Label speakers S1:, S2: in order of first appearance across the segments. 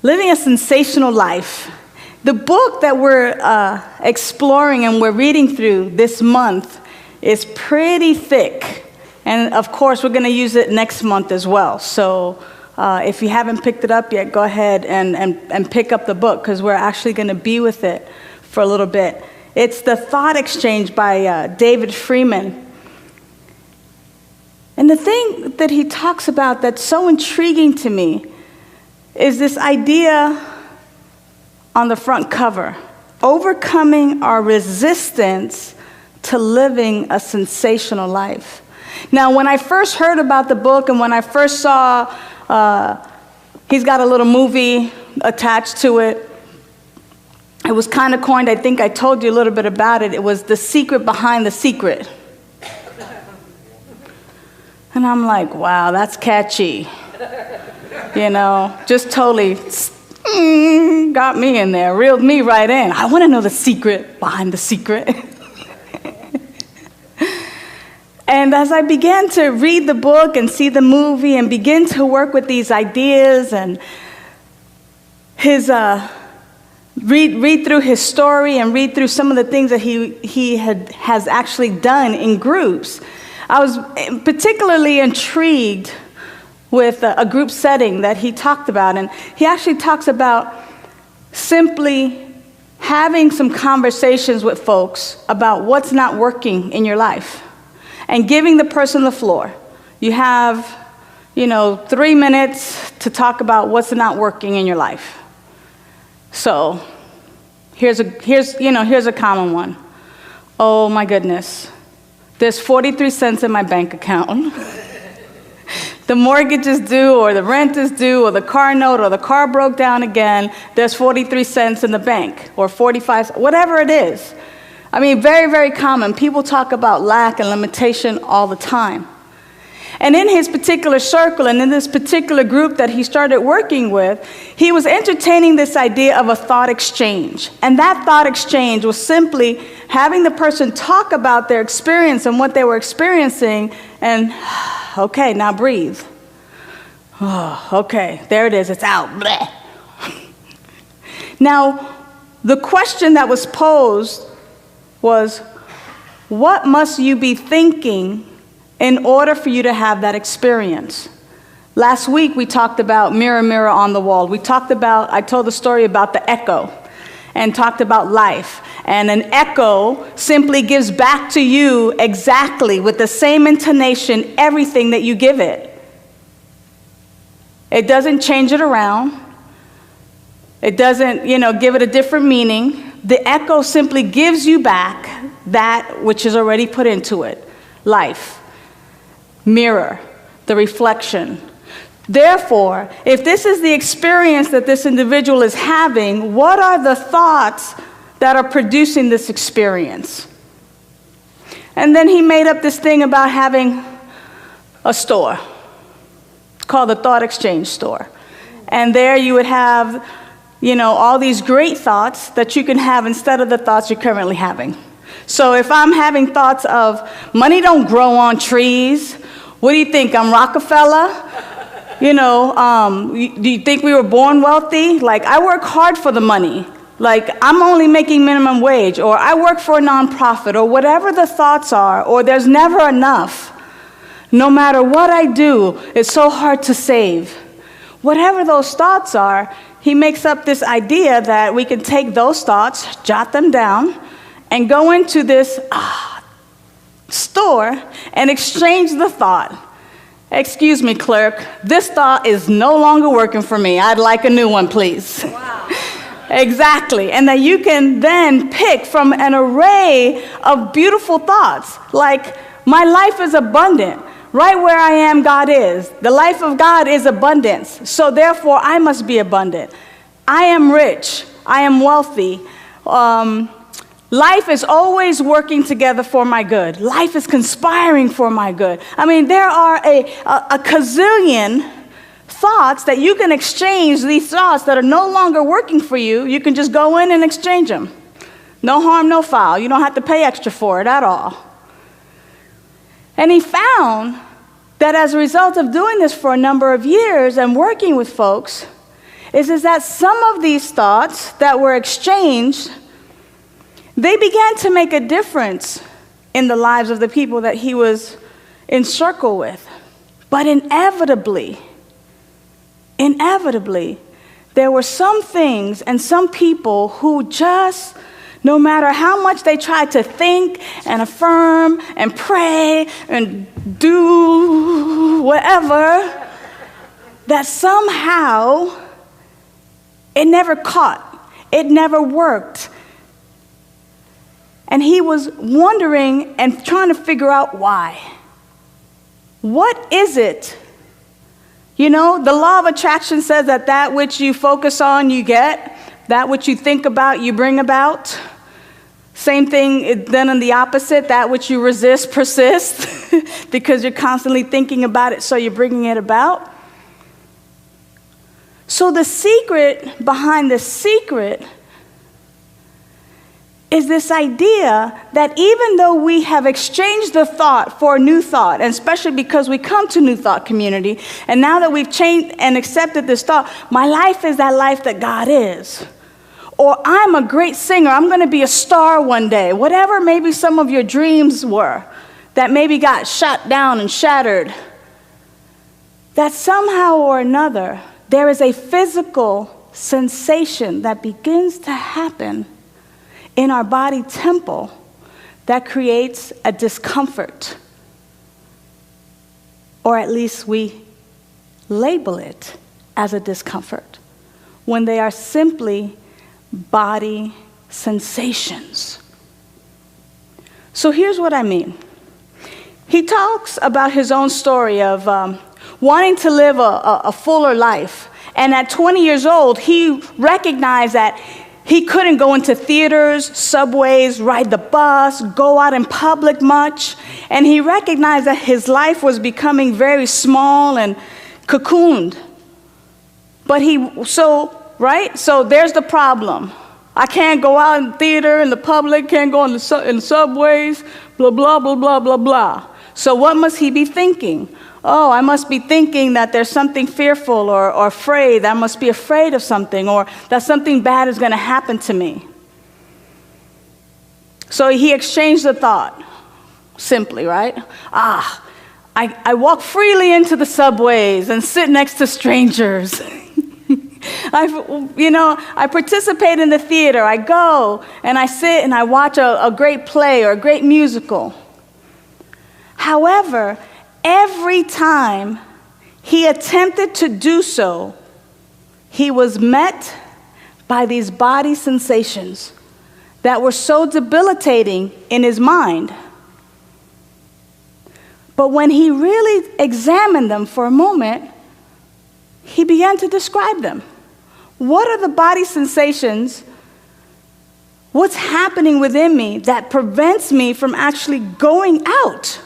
S1: Living a Sensational Life. The book that we're exploring and we're reading through this month is pretty thick. And of course, we're going to use it next month as well. So if you haven't picked it up yet, go ahead and pick up the book, because we're actually going to be with it for a little bit. It's The Thought Exchange by David Freeman. And the thing that he talks about that's so intriguing to me is this idea on the front cover: overcoming our resistance to living a sensational life. Now, when I first heard about the book and when I first saw he's got a little movie attached to it, it was kind of coined. I think I told you a little bit about it. It was The Secret Behind the Secret. And I'm like, wow, that's catchy. You know, just totally got me in there, reeled me right in. I want to know the secret behind the secret. And as I began to read the book and see the movie and begin to work with these ideas and his read through his story and read through some of the things that he has actually done in groups, I was particularly intrigued with a group setting that he talked about. And he actually talks about simply having some conversations with folks about what's not working in your life and giving the person the floor. You have, 3 minutes to talk about what's not working in your life. So here's a common one. Oh my goodness. There's 43 cents in my bank account. The mortgage is due, or the rent is due, or the car note, or the car broke down again. There's 43 cents in the bank, or 45, whatever it is. I mean, very, very common. People talk about lack and limitation all the time. And in his particular circle and in this particular group that he started working with, he was entertaining this idea of a thought exchange. And that thought exchange was simply having the person talk about their experience and what they were experiencing, and okay, now breathe. Oh, okay, there it is, it's out. Bleh. Now, the question that was posed was, what must you be thinking in order for you to have that experience? Last week, we talked about mirror, mirror on the wall. I told the story about the echo and talked about life. And an echo simply gives back to you exactly with the same intonation everything that you give it. It doesn't change it around. It doesn't, give it a different meaning. The echo simply gives you back that which is already put into it. Life. Mirror, the reflection. Therefore, if this is the experience that this individual is having, what are the thoughts that are producing this experience? And then he made up this thing about having a store called the Thought Exchange Store. And there you would have, all these great thoughts that you can have instead of the thoughts you're currently having. So if I'm having thoughts of money don't grow on trees, what do you think? I'm Rockefeller? Do you think we were born wealthy? Like, I work hard for the money. Like, I'm only making minimum wage, or I work for a nonprofit, or whatever the thoughts are, or there's never enough. No matter what I do, it's so hard to save. Whatever those thoughts are, he makes up this idea that we can take those thoughts, jot them down, and go into this store and exchange the thought. Excuse me, clerk, this thought is no longer working for me. I'd like a new one, please. Wow. Exactly. And that you can then pick from an array of beautiful thoughts, like, my life is abundant. Right where I am, God is. The life of God is abundance. So therefore, I must be abundant. I am rich. I am wealthy. Life is always working together for my good. Life is conspiring for my good. I mean, there are a gazillion thoughts that you can exchange. These thoughts that are no longer working for you, you can just go in and exchange them. No harm, no foul. You don't have to pay extra for it at all. And he found that as a result of doing this for a number of years and working with folks, is that some of these thoughts that were exchanged, they began to make a difference in the lives of the people that he was in circle with. But inevitably, there were some things and some people who just, no matter how much they tried to think and affirm and pray and do whatever, that somehow it never caught. It never worked. And he was wondering and trying to figure out why. What is it? You know, the law of attraction says that which you focus on, you get. That which you think about, you bring about. Same thing then on the opposite, that which you resist persists because you're constantly thinking about it, so you're bringing it about. So the secret behind the secret is this idea that even though we have exchanged the thought for a new thought, and especially because we come to New Thought Community, and now that we've changed and accepted this thought, my life is that life that God is. Or I'm a great singer, I'm going to be a star one day. Whatever maybe some of your dreams were that maybe got shot down and shattered, that somehow or another, there is a physical sensation that begins to happen in our body temple that creates a discomfort. Or at least we label it as a discomfort when they are simply body sensations. So here's what I mean. He talks about his own story of wanting to live a fuller life. And at 20 years old, he recognized that he couldn't go into theaters, subways, ride the bus, go out in public much. And he recognized that his life was becoming very small and cocooned. So there's the problem. I can't go out in theater, in the public, can't go in the subways, blah, blah, blah, blah, blah, blah. So what must he be thinking? Oh, I must be thinking that there's something fearful or afraid, that I must be afraid of something, or that something bad is going to happen to me. So he exchanged the thought, simply, right? I walk freely into the subways and sit next to strangers. I participate in the theater. I go and I sit and I watch a great play or a great musical. However, every time he attempted to do so, he was met by these body sensations that were so debilitating in his mind. But when he really examined them for a moment, he began to describe them. What are the body sensations? What's happening within me that prevents me from actually going out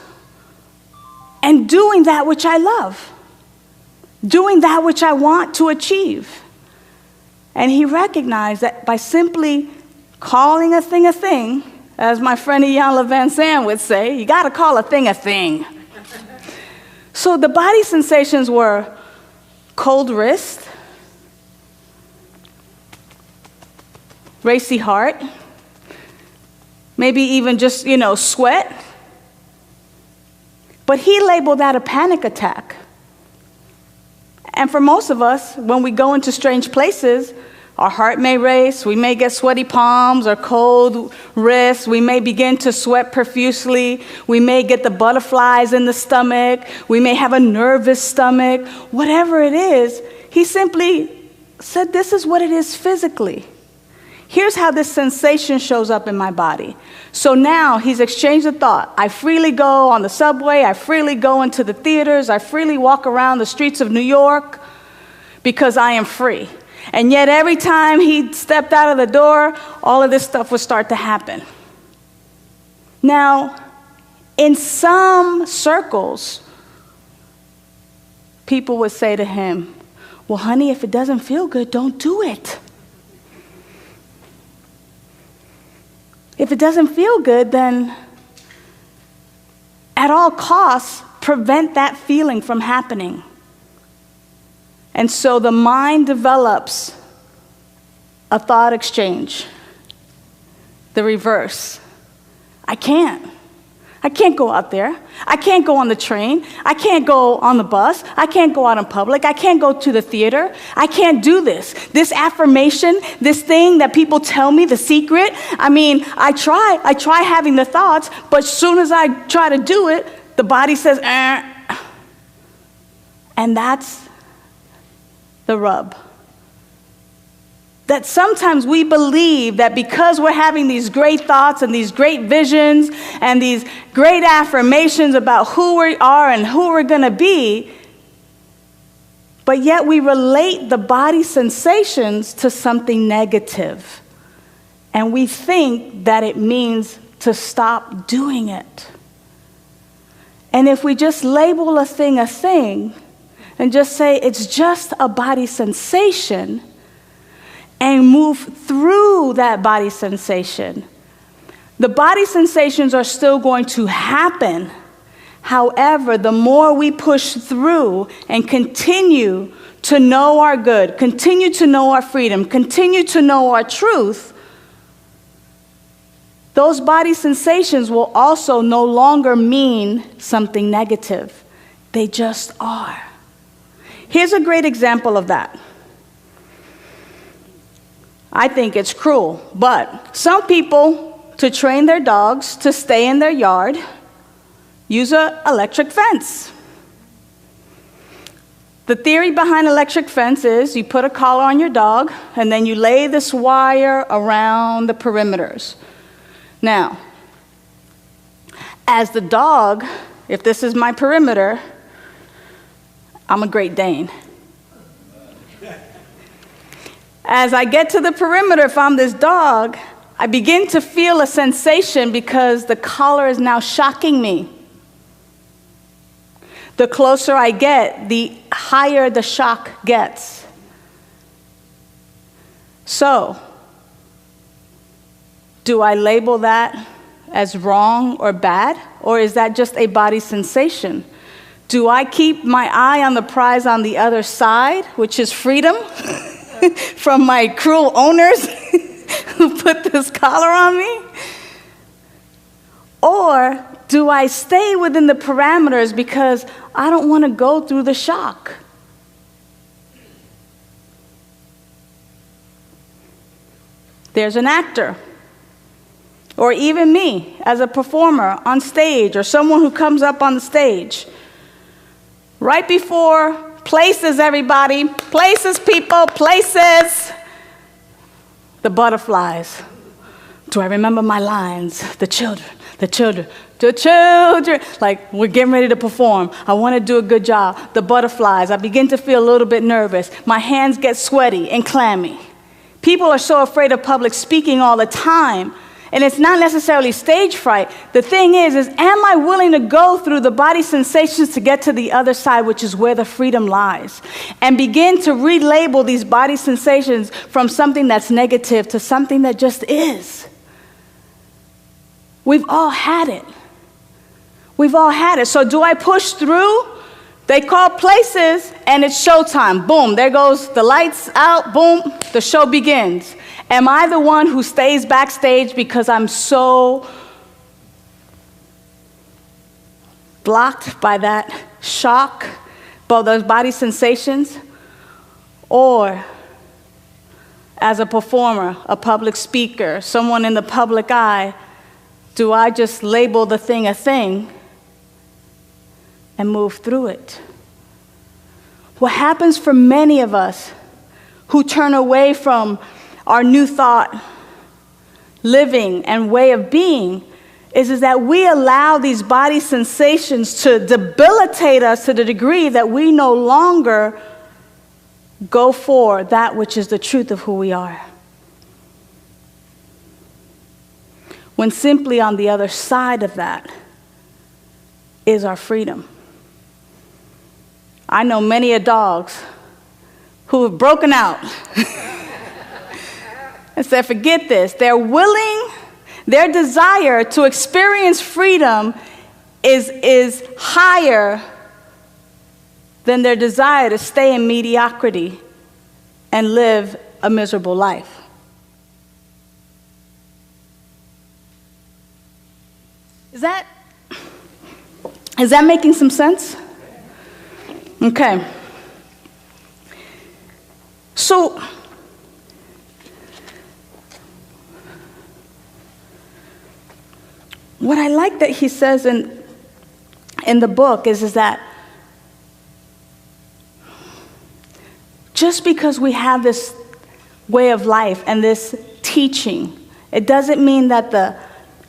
S1: and doing that which I love, doing that which I want to achieve? And he recognized that by simply calling a thing, as my friend Ian Van Sant would say, you got to call a thing. So the body sensations were cold wrist, racy heart, maybe even just, sweat. But he labeled that a panic attack. And for most of us, when we go into strange places, our heart may race, we may get sweaty palms or cold wrists, we may begin to sweat profusely, we may get the butterflies in the stomach, we may have a nervous stomach, whatever it is. He simply said, this is what it is physically. Here's how this sensation shows up in my body. So now he's exchanged the thought. I freely go on the subway, I freely go into the theaters, I freely walk around the streets of New York because I am free. And yet every time he stepped out of the door, all of this stuff would start to happen. Now, in some circles, people would say to him, well, honey, if it doesn't feel good, don't do it. If it doesn't feel good, then at all costs, prevent that feeling from happening. And so the mind develops a thought exchange, the reverse. I can't go out there. I can't go on the train. I can't go on the bus. I can't go out in public. I can't go to the theater. I can't do this. This affirmation, this thing that people tell me, the secret, I try having the thoughts, but as soon as I try to do it, the body says, eh. And that's the rub. That sometimes we believe that because we're having these great thoughts and these great visions and these great affirmations about who we are and who we're going to be, but yet we relate the body sensations to something negative. And we think that it means to stop doing it. And if we just label a thing and just say it's just a body sensation, and move through that body sensation, the body sensations are still going to happen. However, the more we push through and continue to know our good, continue to know our freedom, continue to know our truth, those body sensations will also no longer mean something negative. They just are. Here's a great example of that. I think it's cruel, but some people, to train their dogs to stay in their yard, use an electric fence. The theory behind electric fence is you put a collar on your dog, and then you lay this wire around the perimeters. Now, as the dog, if this is my perimeter, I'm a Great Dane. As I get to the perimeter, if I'm this dog, I begin to feel a sensation because the collar is now shocking me. The closer I get, the higher the shock gets. So, do I label that as wrong or bad? Or is that just a body sensation? Do I keep my eye on the prize on the other side, which is freedom? From my cruel owners who put this collar on me? Or do I stay within the parameters because I don't want to go through the shock? There's an actor, or even me as a performer on stage, or someone who comes up on the stage. Right before places, everybody. Places, people, places. The butterflies. Do I remember my lines? The children. Like, we're getting ready to perform. I want to do a good job. The butterflies. I begin to feel a little bit nervous. My hands get sweaty and clammy. People are so afraid of public speaking all the time. And it's not necessarily stage fright. The thing is am I willing to go through the body sensations to get to the other side, which is where the freedom lies, and begin to relabel these body sensations from something that's negative to something that just is? We've all had it. We've all had it. So do I push through? They call places, and it's showtime. Boom, there goes the lights out. Boom, the show begins. Am I the one who stays backstage because I'm so blocked by that shock, by those body sensations? Or as a performer, a public speaker, someone in the public eye, do I just label the thing a thing and move through it? What happens for many of us who turn away from our new thought, living, and way of being is that we allow these body sensations to debilitate us to the degree that we no longer go for that which is the truth of who we are. When simply on the other side of that is our freedom. I know many dogs who have broken out and said, forget this. They're willing, their desire to experience freedom is higher than their desire to stay in mediocrity and live a miserable life. Is that making some sense? Okay. So, what I like that he says in the book is that just because we have this way of life and this teaching, it doesn't mean that the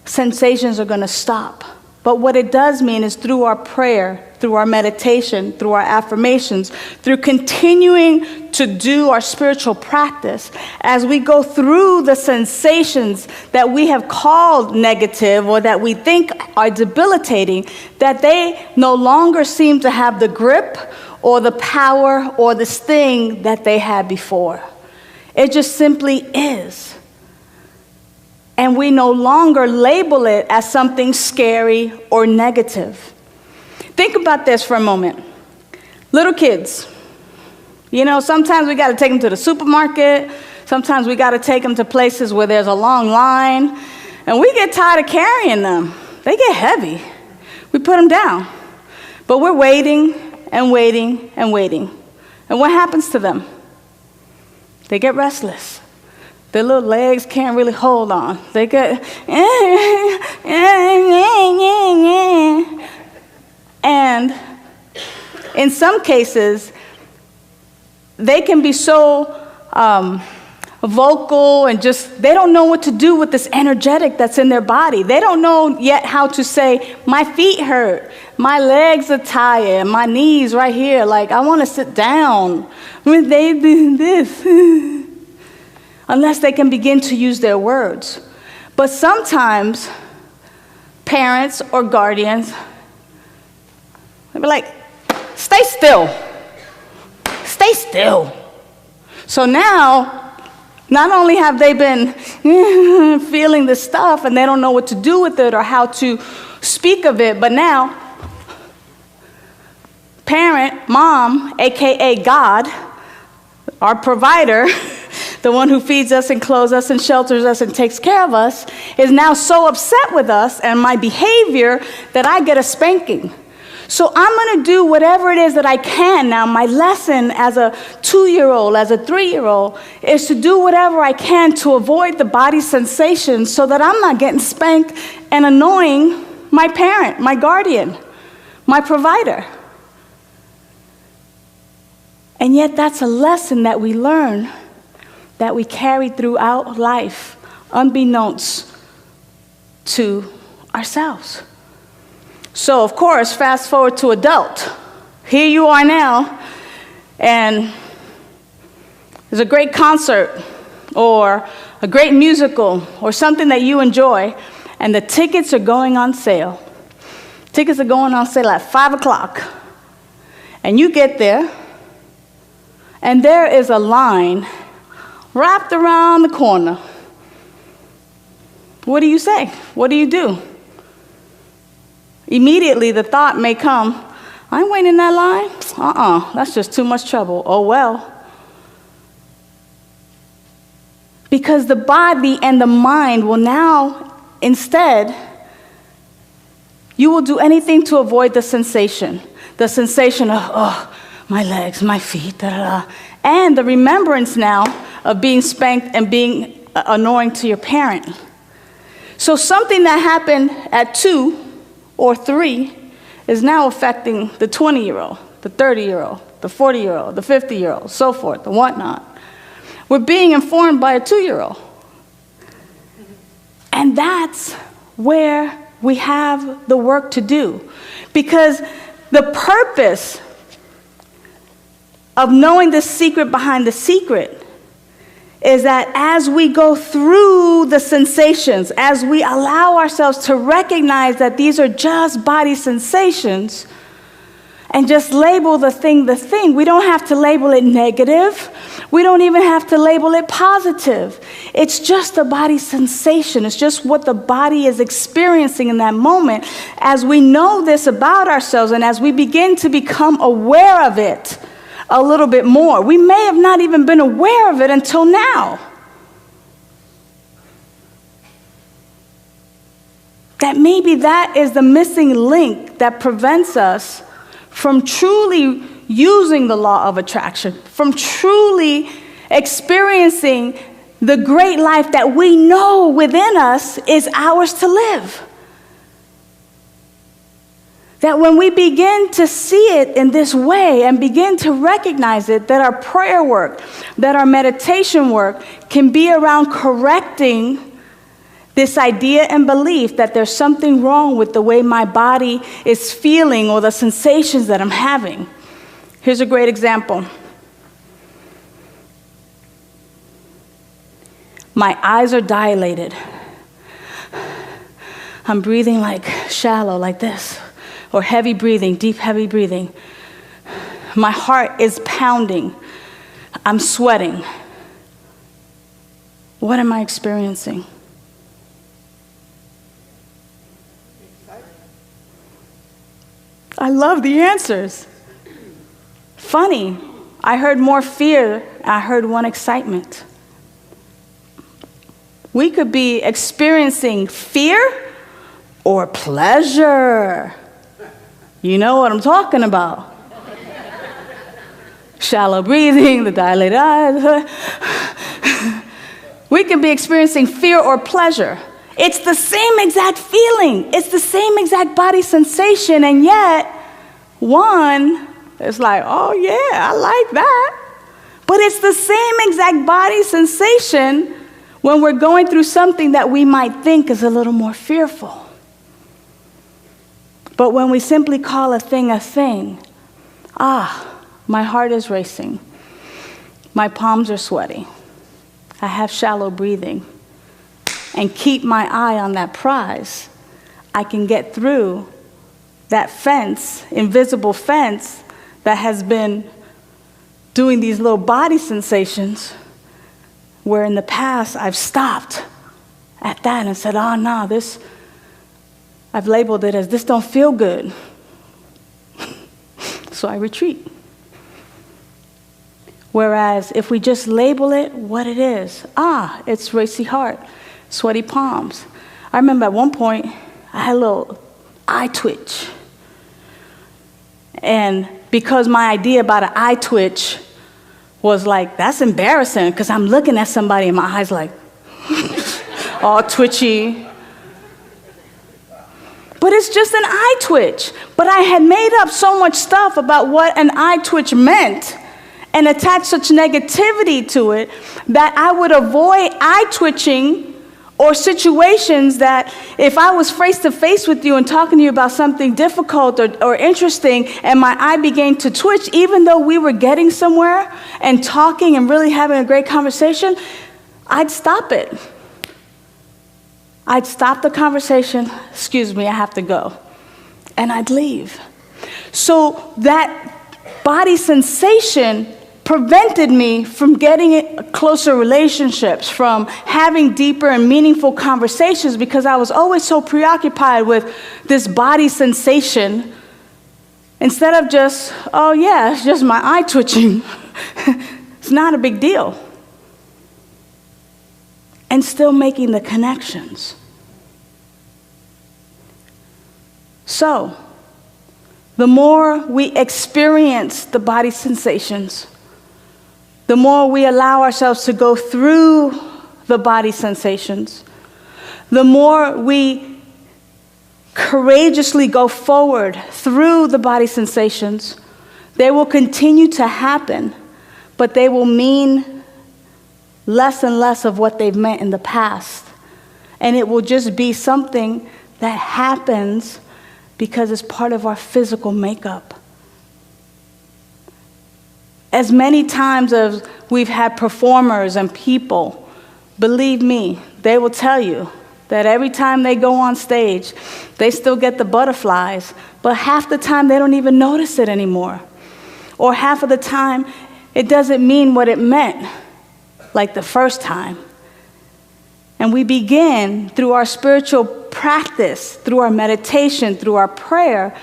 S1: sensations are going to stop. But what it does mean is through our prayer, through our meditation, through our affirmations, through continuing to do our spiritual practice, as we go through the sensations that we have called negative or that we think are debilitating, that they no longer seem to have the grip or the power or the sting that they had before. It just simply is. And we no longer label it as something scary or negative. Think about this for a moment. Little kids, sometimes we got to take them to the supermarket. Sometimes we got to take them to places where there's a long line. And we get tired of carrying them. They get heavy. We put them down. But we're waiting and waiting and waiting. And what happens to them? They get restless. Their little legs can't really hold on. They get, and in some cases, they can be so vocal and they don't know what to do with this energetic that's in their body. They don't know yet how to say, my feet hurt, my legs are tired, my knees right here, like I want to sit down. When they do this. Unless they can begin to use their words. But sometimes parents or guardians, they'll be like, stay still. Stay still. So now, not only have they been feeling this stuff and they don't know what to do with it or how to speak of it, but now, parent, mom, aka God, our provider, the one who feeds us and clothes us and shelters us and takes care of us, is now so upset with us and my behavior that I get a spanking. So I'm going to do whatever it is that I can now. My lesson as a 2-year-old, as a 3-year-old, is to do whatever I can to avoid the body sensations so that I'm not getting spanked and annoying my parent, my guardian, my provider. And yet that's a lesson that we learn, that we carry throughout life, unbeknownst to ourselves. So, of course, fast forward to adult. Here you are now, and there's a great concert or a great musical or something that you enjoy, and the tickets are going on sale. Tickets are going on sale at 5 o'clock. And you get there, and there is a line wrapped around the corner. What do you say? What do you do? Immediately the thought may come, I ain't waiting in that line. That's just too much trouble. Oh well. Because the body and the mind will now, instead, you will do anything to avoid the sensation. The sensation of, my legs, my feet, and the remembrance now of being spanked and being annoying to your parent. So something that happened at 2 or 3 is now affecting the 20-year-old, the 30-year-old, the 40-year-old, the 50-year-old, so forth, and whatnot. We're being informed by a 2-year-old. And that's where we have the work to do. Because the purpose of knowing the secret behind the secret is that as we go through the sensations, as we allow ourselves to recognize that these are just body sensations, and just label the thing the thing. We don't have to label it negative. We don't even have to label it positive. It's just a body sensation. It's just what the body is experiencing in that moment. As we know this about ourselves and as we begin to become aware of it a little bit more, we may have not even been aware of it until now. That maybe that is the missing link that prevents us from truly using the law of attraction, from truly experiencing the great life that we know within us is ours to live. That when we begin to see it in this way and begin to recognize it, that our prayer work, that our meditation work can be around correcting this idea and belief that there's something wrong with the way my body is feeling or the sensations that I'm having. Here's a great example. My eyes are dilated. I'm breathing like shallow, like this, or heavy breathing, deep, heavy breathing. My heart is pounding. I'm sweating. What am I experiencing? I love the answers. Funny, I heard more fear, I heard one excitement. We could be experiencing fear or pleasure. You know what I'm talking about. Shallow breathing, the dilated eyes. We could be experiencing fear or pleasure. It's the same exact feeling. It's the same exact body sensation, and yet one is like, oh yeah, I like that. But it's the same exact body sensation when we're going through something that we might think is a little more fearful. But when we simply call a thing, my heart is racing. My palms are sweaty. I have shallow breathing. And keep my eye on that prize, I can get through that fence, invisible fence, that has been doing these little body sensations, where in the past I've stopped at that and said, oh no, this, I've labeled it as this don't feel good. So I retreat. Whereas if we just label it what it is, it's racy heart, sweaty palms. I remember at one point, I had a little eye twitch. And because my idea about an eye twitch was like, that's embarrassing, because I'm looking at somebody and my eyes like, all twitchy. But it's just an eye twitch. But I had made up so much stuff about what an eye twitch meant and attached such negativity to it that I would avoid eye twitching or situations that if I was face to face with you and talking to you about something difficult or interesting and my eye began to twitch, even though we were getting somewhere and talking and really having a great conversation, I'd stop it. I'd stop the conversation, excuse me, I have to go, and I'd leave. So that body sensation prevented me from getting closer relationships, from having deeper and meaningful conversations, because I was always so preoccupied with this body sensation instead of just, oh yeah, it's just my eye twitching. It's not a big deal. And still making the connections. So, the more we experience the body sensations, the more we allow ourselves to go through the body sensations, the more we courageously go forward through the body sensations, they will continue to happen, but they will mean less and less of what they've meant in the past. And it will just be something that happens because it's part of our physical makeup. As many times as we've had performers and people, believe me, they will tell you, that every time they go on stage, they still get the butterflies, but half the time they don't even notice it anymore. Or half of the time, it doesn't mean what it meant, like the first time. And we begin through our spiritual practice, through our meditation, through our prayer,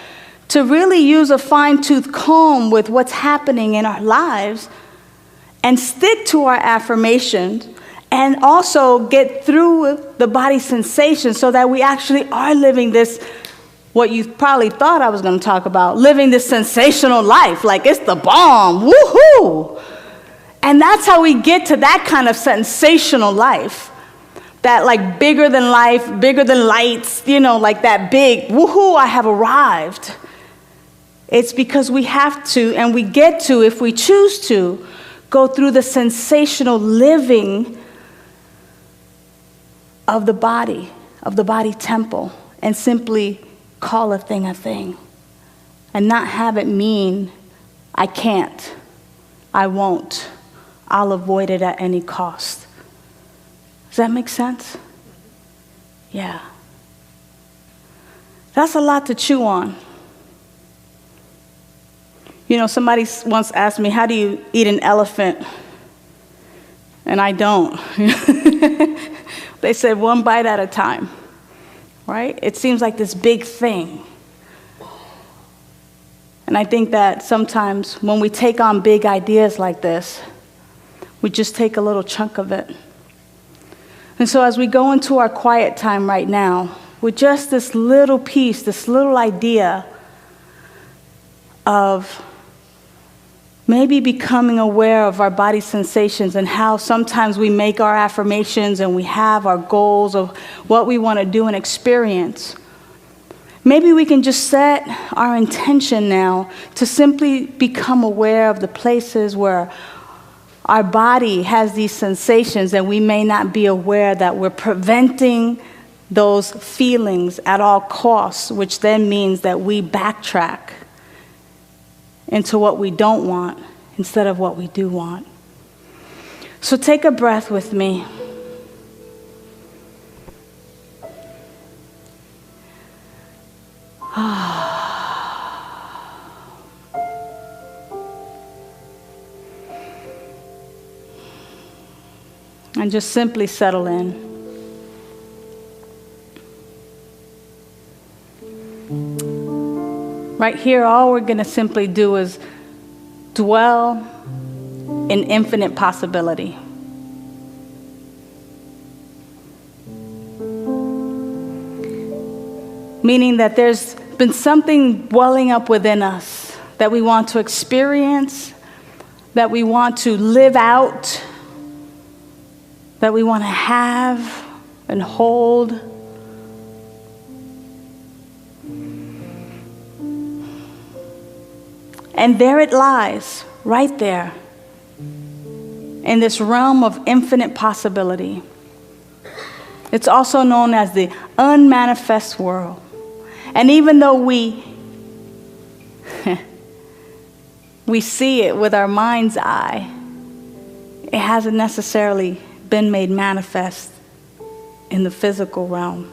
S1: to really use a fine-tooth comb with what's happening in our lives and stick to our affirmations and also get through the body sensation so that we actually are living this, what you probably thought I was going to talk about, living this sensational life, like it's the bomb, woohoo! And that's how we get to that kind of sensational life. That like bigger than life, bigger than lights, like that big, woohoo, I have arrived. It's because we have to, and we get to, if we choose to, go through the sensational living of the body temple, and simply call a thing, and not have it mean, I can't, I won't, I'll avoid it at any cost. Does that make sense? Yeah. That's a lot to chew on. Somebody once asked me, how do you eat an elephant? And I don't. They said one bite at a time, right? It seems like this big thing. And I think that sometimes when we take on big ideas like this, we just take a little chunk of it. And so as we go into our quiet time right now, with just this little piece, this little idea of maybe becoming aware of our body sensations and how sometimes we make our affirmations and we have our goals of what we want to do and experience. Maybe we can just set our intention now to simply become aware of the places where our body has these sensations and we may not be aware that we're preventing those feelings at all costs, which then means that we backtrack into what we don't want instead of what we do want. So take a breath with me. And just simply settle in. Right here, all we're going to simply do is dwell in infinite possibility. Meaning that there's been something welling up within us that we want to experience, that we want to live out, that we want to have and hold. And there it lies, right there, in this realm of infinite possibility. It's also known as the unmanifest world. And even though we see it with our mind's eye, it hasn't necessarily been made manifest in the physical realm.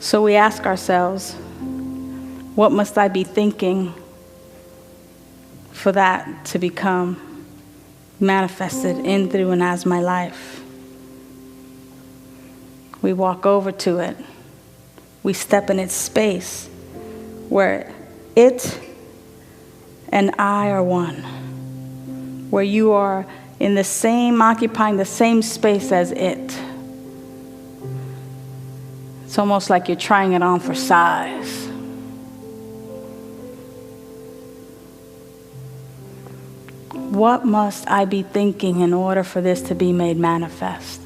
S1: So we ask ourselves, what must I be thinking for that to become manifested in, through, and as my life? We walk over to it. We step in its space where it and I are one, where you are in the same, occupying the same space as it. It's almost like you're trying it on for size. What must I be thinking in order for this to be made manifest?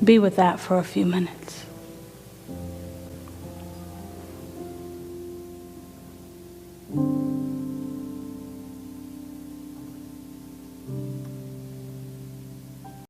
S1: Be with that for a few minutes.